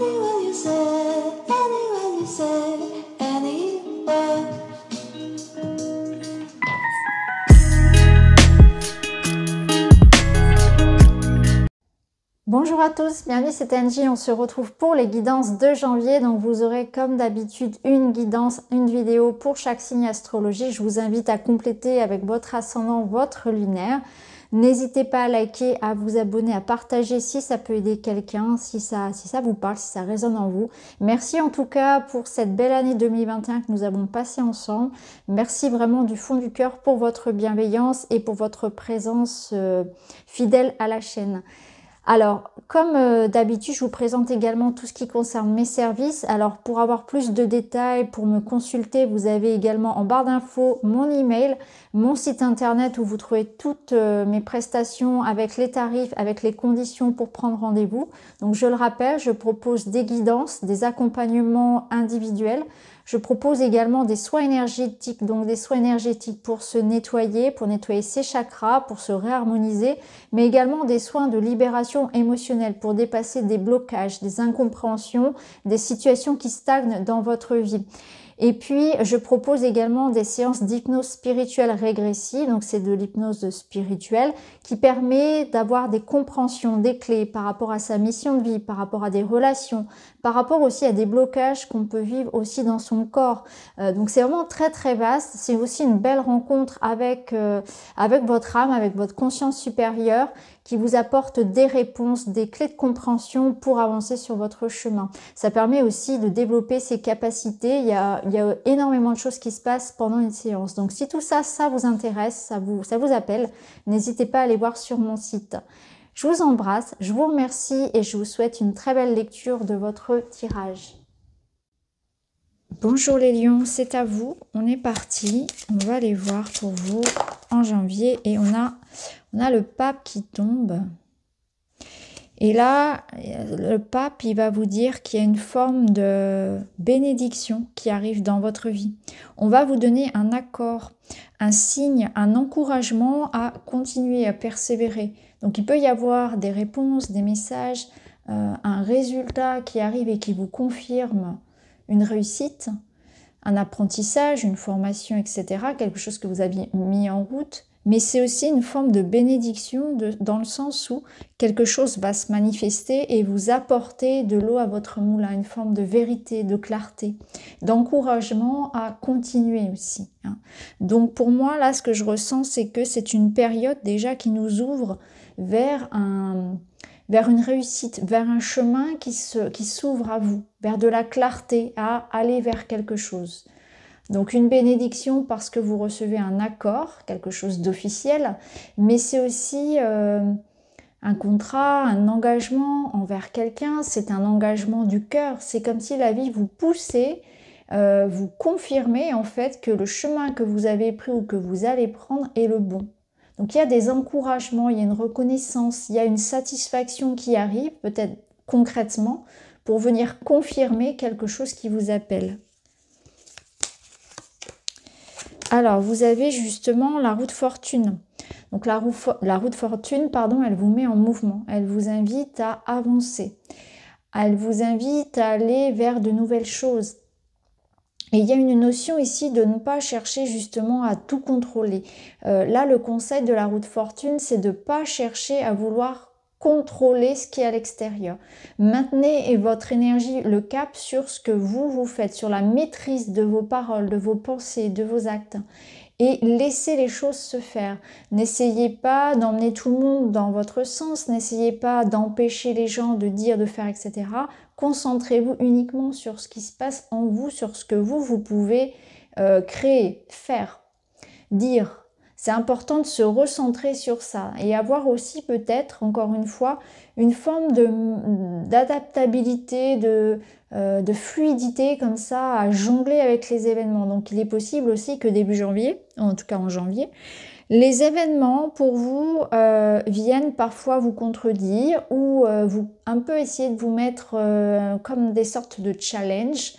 Anywhere you say, anywhere you say, anywhere. Bonjour à tous, bienvenue, c'est Angie, on se retrouve pour les guidances de janvier. Donc vous aurez comme d'habitude une guidance, une vidéo pour chaque signe astrologique. Je vous invite à compléter avec votre ascendant, votre lunaire. N'hésitez pas à liker, à vous abonner, à partager si ça peut aider quelqu'un, si ça vous parle, si ça résonne en vous. Merci en tout cas pour cette belle année 2021 que nous avons passée ensemble. Merci vraiment du fond du cœur pour votre bienveillance et pour votre présence fidèle à la chaîne. Alors, comme d'habitude, je vous présente également tout ce qui concerne mes services. Alors, pour avoir plus de détails, pour me consulter, vous avez également en barre d'infos mon email, mon site internet où vous trouvez toutes mes prestations avec les tarifs, avec les conditions pour prendre rendez-vous. Donc, je le rappelle, je propose des guidances, des accompagnements individuels. Je propose également des soins énergétiques, donc des soins énergétiques pour se nettoyer, pour nettoyer ses chakras, pour se réharmoniser, mais également des soins de libération émotionnelle pour dépasser des blocages, des incompréhensions, des situations qui stagnent dans votre vie. Et puis, je propose également des séances d'hypnose spirituelle régressive, donc c'est de l'hypnose spirituelle qui permet d'avoir des compréhensions, des clés par rapport à sa mission de vie, par rapport à des relations, par rapport aussi à des blocages qu'on peut vivre aussi dans son corps. Donc c'est vraiment très très vaste, c'est aussi une belle rencontre avec votre âme, avec votre conscience supérieure qui vous apporte des réponses, des clés de compréhension pour avancer sur votre chemin. Ça permet aussi de développer ses capacités. Il y a énormément de choses qui se passent pendant une séance. Donc si tout ça, ça vous intéresse, ça vous appelle, n'hésitez pas à aller voir sur mon site. Je vous embrasse, je vous remercie et je vous souhaite une très belle lecture de votre tirage. Bonjour les lions, c'est à vous, on est parti, on va aller voir pour vous en janvier et on a le pape qui tombe. Et là, le pape, il va vous dire qu'il y a une forme de bénédiction qui arrive dans votre vie. On va vous donner un accord, un signe, un encouragement à continuer, à persévérer. Donc il peut y avoir des réponses, des messages, un résultat qui arrive et qui vous confirme une réussite, un apprentissage, une formation, etc. Quelque chose que vous aviez mis en route. Mais c'est aussi une forme de bénédiction dans le sens où quelque chose va se manifester et vous apporter de l'eau à votre moulin, une forme de vérité, de clarté, d'encouragement à continuer aussi. Donc pour moi, là, ce que je ressens, c'est que c'est une période déjà qui nous ouvre vers une réussite, vers un chemin qui s'ouvre à vous, vers de la clarté, à aller vers quelque chose. Donc une bénédiction parce que vous recevez un accord, quelque chose d'officiel, mais c'est aussi un contrat, un engagement envers quelqu'un, c'est un engagement du cœur, c'est comme si la vie vous poussait, vous confirmait en fait que le chemin que vous avez pris ou que vous allez prendre est le bon. Donc il y a des encouragements, il y a une reconnaissance, il y a une satisfaction qui arrive, peut-être concrètement, pour venir confirmer quelque chose qui vous appelle. Alors, vous avez justement la roue de fortune. Donc, la roue de fortune, pardon, elle vous met en mouvement. Elle vous invite à avancer. Elle vous invite à aller vers de nouvelles choses. Et il y a une notion ici de ne pas chercher justement à tout contrôler. Là, le conseil de la roue de fortune, c'est de ne pas chercher à vouloir contrôler ce qui est à l'extérieur. Maintenez votre énergie, le cap sur ce que vous faites, sur la maîtrise de vos paroles, de vos pensées, de vos actes. Et laissez les choses se faire. N'essayez pas d'emmener tout le monde dans votre sens, n'essayez pas d'empêcher les gens de dire, de faire, etc. Concentrez-vous uniquement sur ce qui se passe en vous, sur ce que vous pouvez créer, faire, dire. C'est important de se recentrer sur ça et avoir aussi peut-être, encore une fois, une forme d'adaptabilité, de fluidité comme ça, à jongler avec les événements. Donc il est possible aussi que début janvier, en tout cas en janvier, les événements pour vous viennent parfois vous contredire ou un peu essayer de vous mettre comme des sortes de challenge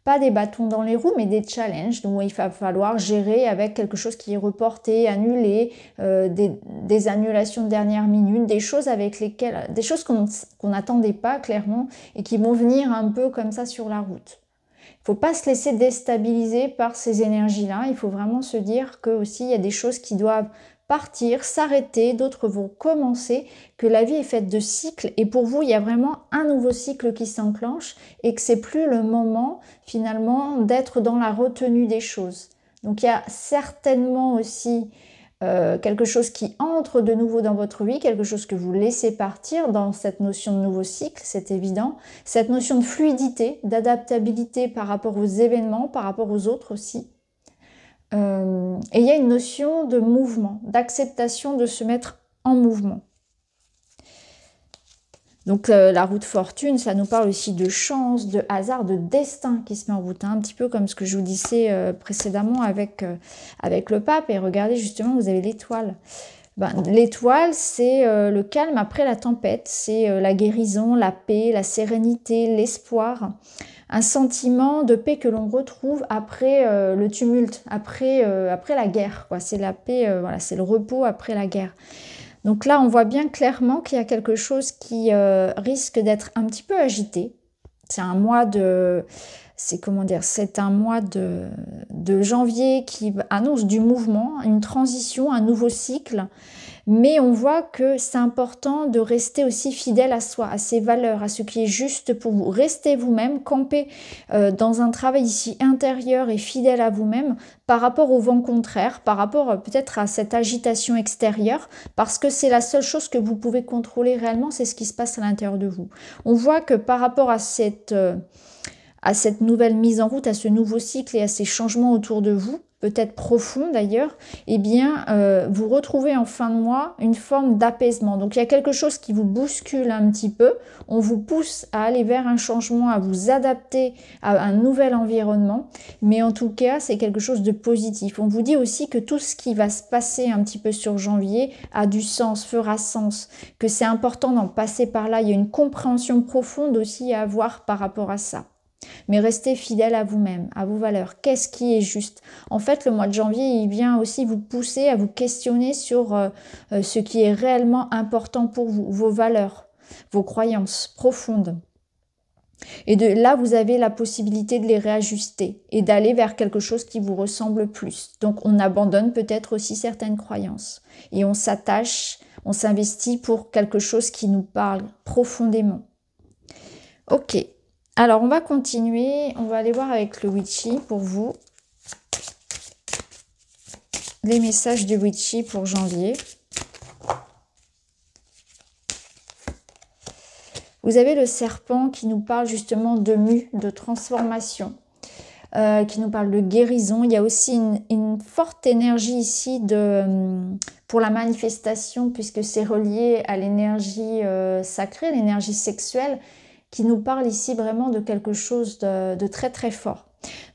pas des bâtons dans les roues, mais des challenges dont il va falloir gérer avec quelque chose qui est reporté, annulé, des annulations de dernière minute, des choses avec lesquelles, des choses qu'on n'attendait pas clairement et qui vont venir un peu comme ça sur la route. Il ne faut pas se laisser déstabiliser par ces énergies-là. Il faut vraiment se dire que aussi il y a des choses qui doivent partir, s'arrêter, d'autres vont commencer, que la vie est faite de cycles et pour vous il y a vraiment un nouveau cycle qui s'enclenche et que c'est plus le moment finalement d'être dans la retenue des choses. Donc il y a certainement aussi quelque chose qui entre de nouveau dans votre vie, quelque chose que vous laissez partir dans cette notion de nouveau cycle, c'est évident. Cette notion de fluidité, d'adaptabilité par rapport aux événements, par rapport aux autres aussi. Et il y a une notion de mouvement, d'acceptation de se mettre en mouvement. Donc la route fortune, ça nous parle aussi de chance, de hasard, de destin qui se met en route, hein, un petit peu comme ce que je vous disais précédemment avec le pape. Et regardez justement, vous avez l'étoile. L'étoile, c'est le calme après la tempête, c'est la guérison, la paix, la sérénité, l'espoir. Un sentiment de paix que l'on retrouve après le tumulte, après la guerre. C'est la paix, voilà, c'est le repos après la guerre. Donc là, on voit bien clairement qu'il y a quelque chose qui risque d'être un petit peu agité. C'est un mois de... C'est un mois de janvier qui annonce du mouvement, une transition, un nouveau cycle. Mais on voit que c'est important de rester aussi fidèle à soi, à ses valeurs, à ce qui est juste pour vous. Restez vous-même, campez dans un travail ici intérieur et fidèle à vous-même par rapport au vent contraire, par rapport peut-être à cette agitation extérieure, parce que c'est la seule chose que vous pouvez contrôler réellement, c'est ce qui se passe à l'intérieur de vous. On voit que par rapport à cette nouvelle mise en route, à ce nouveau cycle et à ces changements autour de vous, peut-être profonds d'ailleurs, eh bien, vous retrouvez en fin de mois une forme d'apaisement. Donc, il y a quelque chose qui vous bouscule un petit peu. On vous pousse à aller vers un changement, à vous adapter à un nouvel environnement. Mais en tout cas, c'est quelque chose de positif. On vous dit aussi que tout ce qui va se passer un petit peu sur janvier a du sens, fera sens, que c'est important d'en passer par là. Il y a une compréhension profonde aussi à avoir par rapport à ça. Mais restez fidèle à vous-même, à vos valeurs. Qu'est-ce qui est juste? En fait, le mois de janvier, il vient aussi vous pousser à vous questionner sur ce qui est réellement important pour vous, vos valeurs, vos croyances profondes. Et de là, vous avez la possibilité de les réajuster et d'aller vers quelque chose qui vous ressemble plus. Donc, on abandonne peut-être aussi certaines croyances et on s'attache, on s'investit pour quelque chose qui nous parle profondément. Ok. Alors, on va continuer. On va aller voir avec le Witchy pour vous. Les messages du Witchy pour janvier. Vous avez le serpent qui nous parle justement de mue, de transformation, qui nous parle de guérison. Il y a aussi une forte énergie ici pour la manifestation, puisque c'est relié à l'énergie sacrée, l'énergie sexuelle, qui nous parle ici vraiment de quelque chose de très très fort.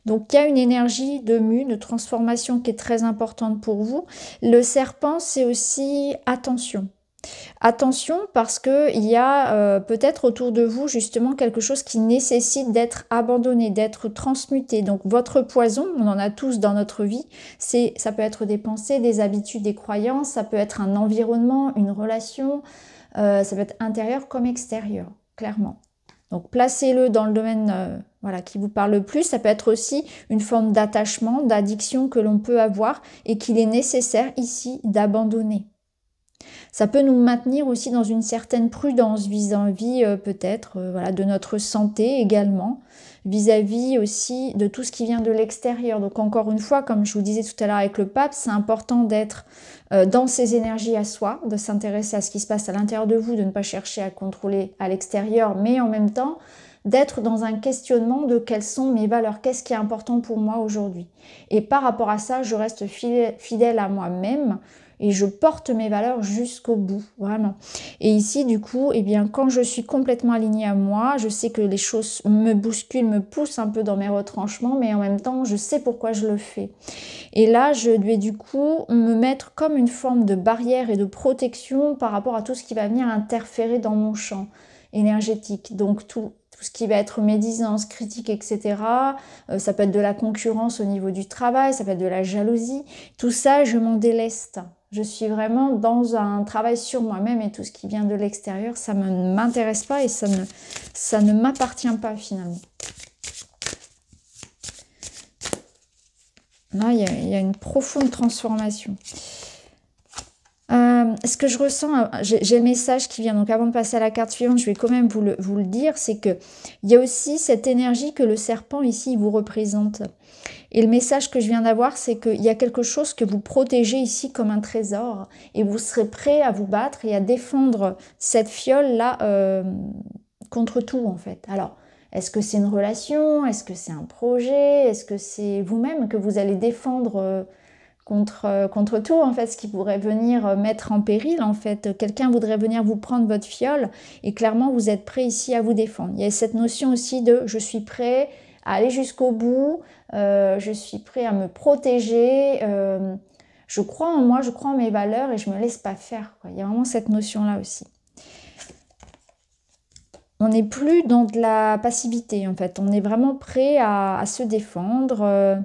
Donc il y a une énergie de mue, de transformation qui est très importante pour vous. Le serpent, c'est aussi attention. Attention parce qu'il y a peut-être autour de vous justement quelque chose qui nécessite d'être abandonné, d'être transmuté. Donc votre poison, on en a tous dans notre vie, ça peut être des pensées, des habitudes, des croyances, ça peut être un environnement, une relation, ça peut être intérieur comme extérieur, clairement. Donc placez-le dans le domaine voilà, qui vous parle le plus. Ça peut être aussi une forme d'attachement, d'addiction que l'on peut avoir et qu'il est nécessaire ici d'abandonner. Ça peut nous maintenir aussi dans une certaine prudence vis-à-vis peut-être voilà, de notre santé également, vis-à-vis aussi de tout ce qui vient de l'extérieur. Donc encore une fois, comme je vous disais tout à l'heure avec le pape, c'est important d'être dans ses énergies à soi, de s'intéresser à ce qui se passe à l'intérieur de vous, de ne pas chercher à contrôler à l'extérieur, mais en même temps d'être dans un questionnement de quelles sont mes valeurs, qu'est-ce qui est important pour moi aujourd'hui. Et par rapport à ça, je reste fidèle à moi-même, et je porte mes valeurs jusqu'au bout, vraiment. Et ici, du coup, eh bien, quand je suis complètement alignée à moi, je sais que les choses me bousculent, me poussent un peu dans mes retranchements, mais en même temps, je sais pourquoi je le fais. Et là, je vais du coup me mettre comme une forme de barrière et de protection par rapport à tout ce qui va venir interférer dans mon champ. énergétique. Donc tout ce qui va être médisance, critique, etc. Ça peut être de la concurrence au niveau du travail, ça peut être de la jalousie. Tout ça, je m'en déleste. Je suis vraiment dans un travail sur moi-même et tout ce qui vient de l'extérieur, ça ne m'intéresse pas et ça ne m'appartient pas finalement. Là, il y a une profonde transformation. Ce que je ressens, j'ai le message qui vient, donc avant de passer à la carte suivante, je vais quand même vous le dire, c'est que il y a aussi cette énergie que le serpent ici il vous représente. Et le message que je viens d'avoir, c'est qu'il y a quelque chose que vous protégez ici comme un trésor et vous serez prêt à vous battre et à défendre cette fiole-là contre tout en fait. Alors, est-ce que c'est une relation? Est-ce que c'est un projet? Est-ce que c'est vous-même que vous allez défendre contre tout en fait, ce qui pourrait venir mettre en péril en fait. Quelqu'un voudrait venir vous prendre votre fiole et clairement vous êtes prêt ici à vous défendre. Il y a cette notion aussi de je suis prêt à aller jusqu'au bout, je suis prêt à me protéger, je crois en moi, je crois en mes valeurs et je me laisse pas faire, quoi. Il y a vraiment cette notion là aussi. On n'est plus dans de la passivité en fait, on est vraiment prêt à se défendre.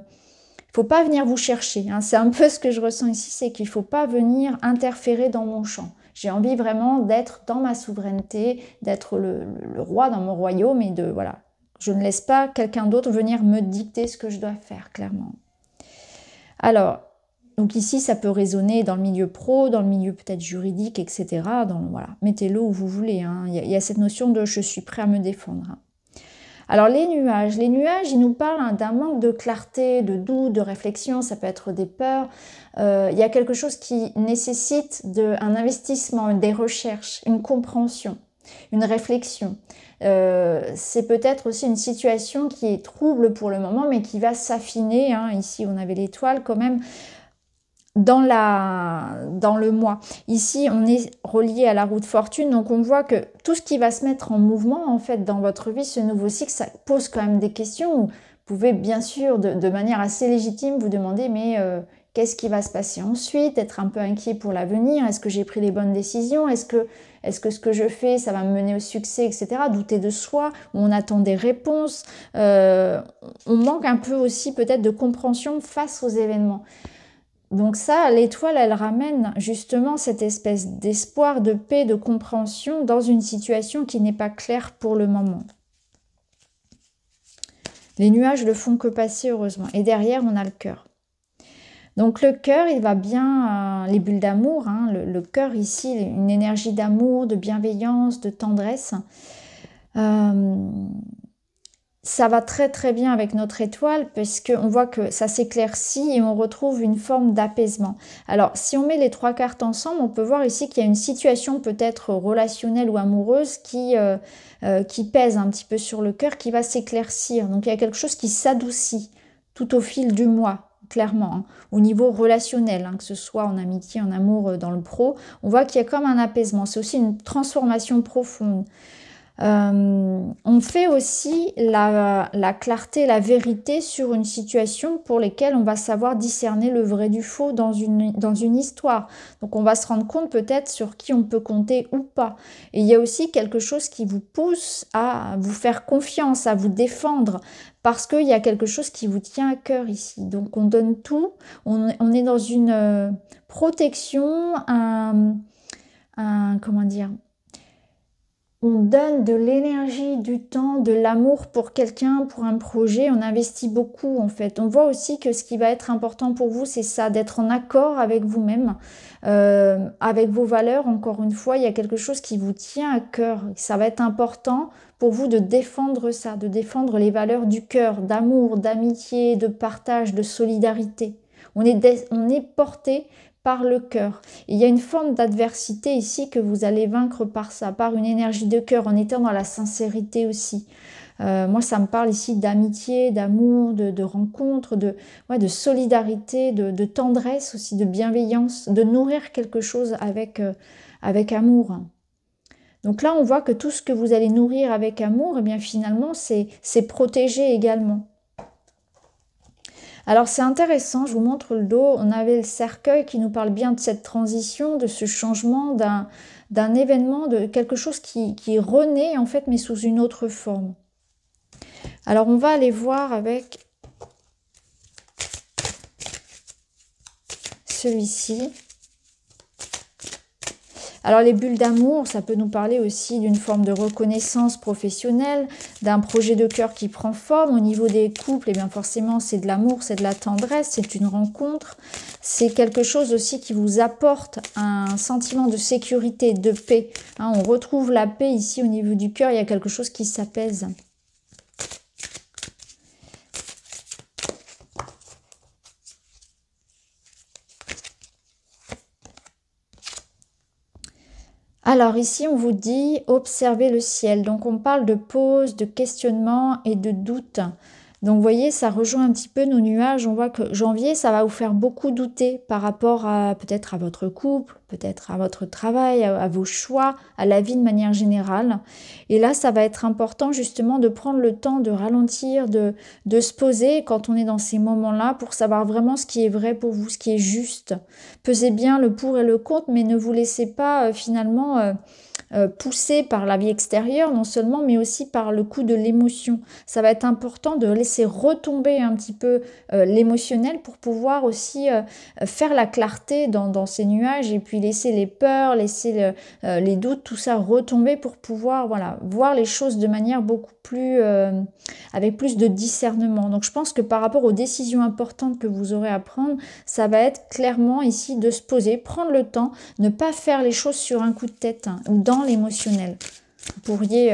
Il ne faut pas venir vous chercher, hein. C'est un peu ce que je ressens ici, c'est qu'il ne faut pas venir interférer dans mon champ. J'ai envie vraiment d'être dans ma souveraineté, d'être le roi dans mon royaume et de, voilà, je ne laisse pas quelqu'un d'autre venir me dicter ce que je dois faire, clairement. Alors, donc ici, ça peut résonner dans le milieu pro, dans le milieu peut-être juridique, etc. Voilà, mettez-le où vous voulez, hein. Il y a cette notion de je suis prêt à me défendre, hein. Alors les nuages, ils nous parlent d'un manque de clarté, de doute, de réflexion, ça peut être des peurs. Il y a quelque chose qui nécessite un investissement, des recherches, une compréhension, une réflexion. C'est peut-être aussi une situation qui est trouble pour le moment, mais qui va s'affiner, hein. Ici, on avait l'étoile quand même. Dans le mois. Ici, on est relié à la roue de fortune, donc on voit que tout ce qui va se mettre en mouvement, en fait, dans votre vie, ce nouveau cycle, ça pose quand même des questions. Vous pouvez, bien sûr, de manière assez légitime, vous demander, mais qu'est-ce qui va se passer ensuite? Être un peu inquiet pour l'avenir. Est-ce que j'ai pris les bonnes décisions? Est-ce que ce que je fais, ça va me mener au succès, etc. Douter de soi, on attend des réponses. On manque un peu aussi, peut-être, de compréhension face aux événements. Donc ça, l'étoile, elle ramène justement cette espèce d'espoir, de paix, de compréhension dans une situation qui n'est pas claire pour le moment. Les nuages ne font que passer, heureusement. Et derrière, on a le cœur. Donc le cœur, il va bien, les bulles d'amour, hein, le cœur ici, une énergie d'amour, de bienveillance, de tendresse. Ça va très très bien avec notre étoile parce qu'on voit que ça s'éclaircit et on retrouve une forme d'apaisement. Alors si on met les trois cartes ensemble, on peut voir ici qu'il y a une situation peut-être relationnelle ou amoureuse qui pèse un petit peu sur le cœur, qui va s'éclaircir. Donc il y a quelque chose qui s'adoucit tout au fil du mois, clairement, hein, au niveau relationnel, hein, que ce soit en amitié, en amour, dans le pro. On voit qu'il y a comme un apaisement, c'est aussi une transformation profonde. On fait aussi la clarté, la vérité sur une situation pour laquelle on va savoir discerner le vrai du faux dans une histoire. Donc on va se rendre compte peut-être sur qui on peut compter ou pas. Et il y a aussi quelque chose qui vous pousse à vous faire confiance, à vous défendre, parce qu'il y a quelque chose qui vous tient à cœur ici. Donc on donne tout, on est dans une protection, comment dire, on donne de l'énergie, du temps, de l'amour pour quelqu'un, pour un projet, on investit beaucoup en fait. On voit aussi que ce qui va être important pour vous, c'est ça, d'être en accord avec vous-même, avec vos valeurs. Encore une fois, il y a quelque chose qui vous tient à cœur. Ça va être important pour vous de défendre ça, de défendre les valeurs du cœur, d'amour, d'amitié, de partage, de solidarité. On est porté par le cœur. Il y a une forme d'adversité ici que vous allez vaincre par ça, par une énergie de cœur, en étant dans la sincérité aussi. Moi, ça me parle ici d'amitié, d'amour, de rencontre, de solidarité, de tendresse aussi, de bienveillance, de nourrir quelque chose avec amour. Donc là, on voit que tout ce que vous allez nourrir avec amour, eh bien finalement, c'est protégé également. Alors c'est intéressant, je vous montre le dos, on avait le cercueil qui nous parle bien de cette transition, de ce changement, d'un événement, de quelque chose qui renaît en fait, mais sous une autre forme. Alors on va aller voir avec celui-ci. Alors les bulles d'amour, ça peut nous parler aussi d'une forme de reconnaissance professionnelle, d'un projet de cœur qui prend forme. Au niveau des couples, et bien forcément c'est de l'amour, c'est de la tendresse, c'est une rencontre. C'est quelque chose aussi qui vous apporte un sentiment de sécurité, de paix. Hein, on retrouve la paix ici au niveau du cœur, il y a quelque chose qui s'apaise. Alors ici, on vous dit observez le ciel. Donc on parle de pause, de questionnement et de doute. Donc vous voyez, ça rejoint un petit peu nos nuages. On voit que janvier, ça va vous faire beaucoup douter par rapport à peut-être à votre couple, peut-être à votre travail, à vos choix, à la vie de manière générale. Et là, ça va être important justement de prendre le temps de ralentir, de se poser quand on est dans ces moments-là pour savoir vraiment ce qui est vrai pour vous, ce qui est juste. Pesez bien le pour et le contre, mais ne vous laissez pas finalement poussé par la vie extérieure non seulement, mais aussi par le coup de l'émotion. Ça va être important de laisser retomber un petit peu l'émotionnel pour pouvoir aussi faire la clarté dans ces nuages et puis laisser les peurs, laisser les doutes, tout ça retomber pour pouvoir voir les choses de manière beaucoup plus avec plus de discernement. Donc je pense que par rapport aux décisions importantes que vous aurez à prendre, ça va être clairement ici de se poser, prendre le temps, ne pas faire les choses sur un coup de tête ou dans l'émotionnel. Vous pourriez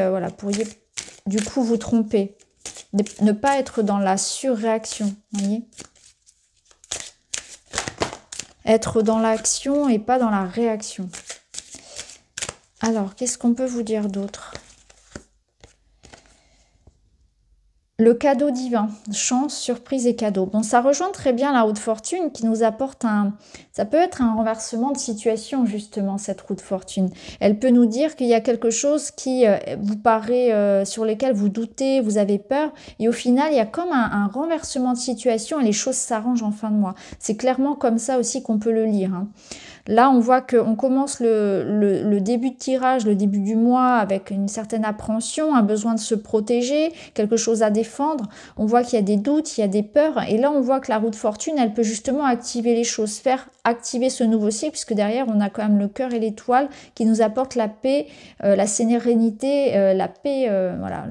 du coup vous tromper, ne pas être dans la surréaction, voyez, être dans l'action et pas dans la réaction. Alors, qu'est-ce qu'on peut vous dire d'autre? Le cadeau divin, chance, surprise et cadeau. Bon, ça rejoint très bien la roue de fortune qui nous apporte ça peut être un renversement de situation justement, cette roue de fortune. Elle peut nous dire qu'il y a quelque chose qui vous paraît, sur lequel vous doutez, vous avez peur. Et au final, il y a comme un renversement de situation et les choses s'arrangent en fin de mois. C'est clairement comme ça aussi qu'on peut le lire, hein. Là, on voit qu'on commence le début de tirage, le début du mois avec une certaine appréhension, un besoin de se protéger, quelque chose à défendre. On voit qu'il y a des doutes, il y a des peurs. Et là, on voit que la roue de fortune, elle peut justement activer les choses, faire activer ce nouveau cycle, puisque derrière, on a quand même le cœur et l'étoile qui nous apportent la paix, la sérénité, la paix, voilà,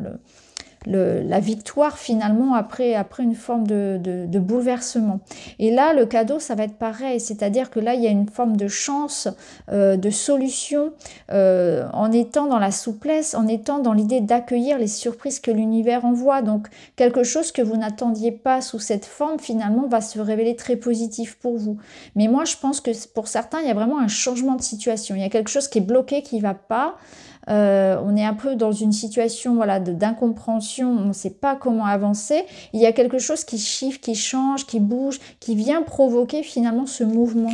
la victoire finalement après une forme de bouleversement. Et là, le cadeau, ça va être pareil, c'est-à-dire que là, il y a une forme de chance, de solution, en étant dans la souplesse, en étant dans l'idée d'accueillir les surprises que l'univers envoie. Donc, quelque chose que vous n'attendiez pas sous cette forme, finalement, va se révéler très positif pour vous. Mais moi, je pense que pour certains, il y a vraiment un changement de situation. Il y a quelque chose qui est bloqué, qui ne va pas. On est un peu dans une situation d'incompréhension, on ne sait pas comment avancer. Il y a quelque chose qui chiffre, qui change, qui bouge, qui vient provoquer finalement ce mouvement.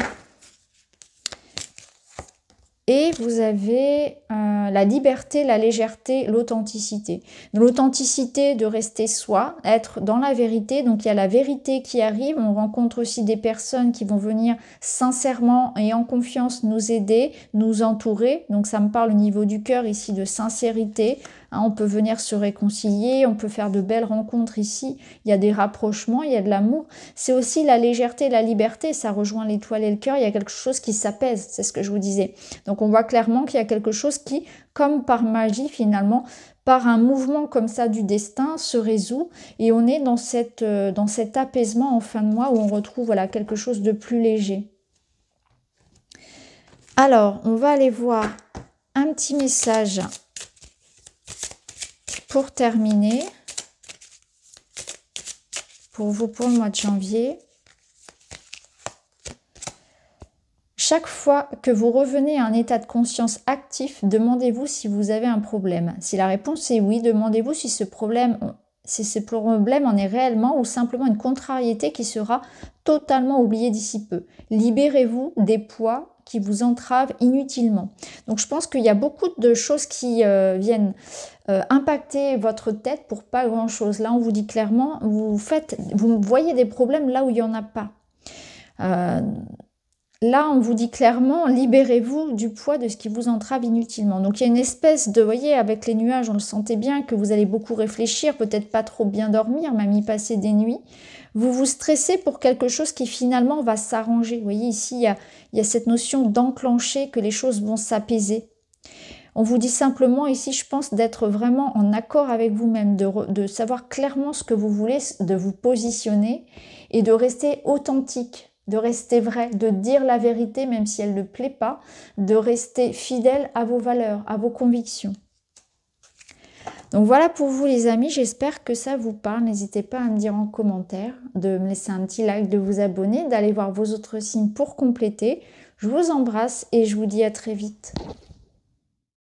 Et vous avez la liberté, la légèreté, l'authenticité. L'authenticité de rester soi, être dans la vérité. Donc il y a la vérité qui arrive. On rencontre aussi des personnes qui vont venir sincèrement et en confiance nous aider, nous entourer. Donc ça me parle au niveau du cœur ici de sincérité. Hein, on peut venir se réconcilier, on peut faire de belles rencontres ici. Il y a des rapprochements, il y a de l'amour. C'est aussi la légèreté, la liberté. Ça rejoint l'étoile et le cœur. Il y a quelque chose qui s'apaise. C'est ce que je vous disais. Donc on voit clairement qu'il y a quelque chose qui, comme par magie finalement, par un mouvement comme ça du destin, se résout. Et on est dans cet apaisement en fin de mois où on retrouve quelque chose de plus léger. Alors, on va aller voir un petit message pour terminer, pour vous pour le mois de janvier. Chaque fois que vous revenez à un état de conscience actif, demandez-vous si vous avez un problème. Si la réponse est oui, demandez-vous si ce problème en est réellement ou simplement une contrariété qui sera totalement oubliée d'ici peu. Libérez-vous des poids qui vous entravent inutilement. Donc je pense qu'il y a beaucoup de choses qui viennent impacter votre tête pour pas grand-chose. Là, on vous dit clairement, vous voyez des problèmes là où il n'y en a pas. là, on vous dit clairement, libérez-vous du poids de ce qui vous entrave inutilement. Donc, il y a une espèce de, vous voyez, avec les nuages, on le sentait bien, que vous allez beaucoup réfléchir, peut-être pas trop bien dormir, même y passer des nuits. Vous vous stressez pour quelque chose qui finalement va s'arranger. Vous voyez, ici, il y a cette notion d'enclencher, que les choses vont s'apaiser. On vous dit simplement ici, je pense, d'être vraiment en accord avec vous-même, de savoir clairement ce que vous voulez, de vous positionner et de rester authentique. De rester vrai, de dire la vérité même si elle ne plaît pas, de rester fidèle à vos valeurs, à vos convictions. Donc voilà pour vous les amis, j'espère que ça vous parle. N'hésitez pas à me dire en commentaire, de me laisser un petit like, de vous abonner, d'aller voir vos autres signes pour compléter. Je vous embrasse et je vous dis à très vite.